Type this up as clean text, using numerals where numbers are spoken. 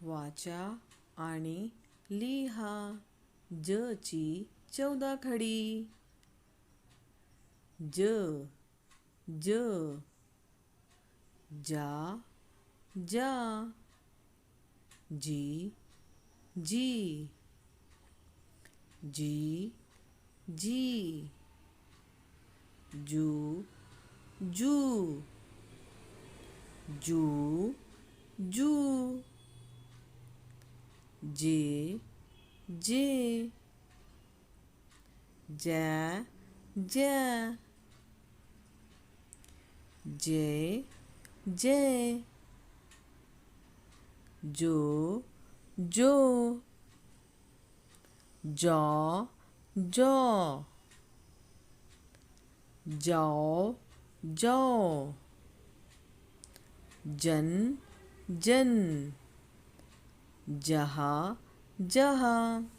वाचा आणि लिहा ज ची 14 खडी. ज ज जा जा जी जी जी जी जू जू जू जू जे जे जै जै जे जे जो जो जौ जौ जाओ जाओ जन जन जहाँ जहाँ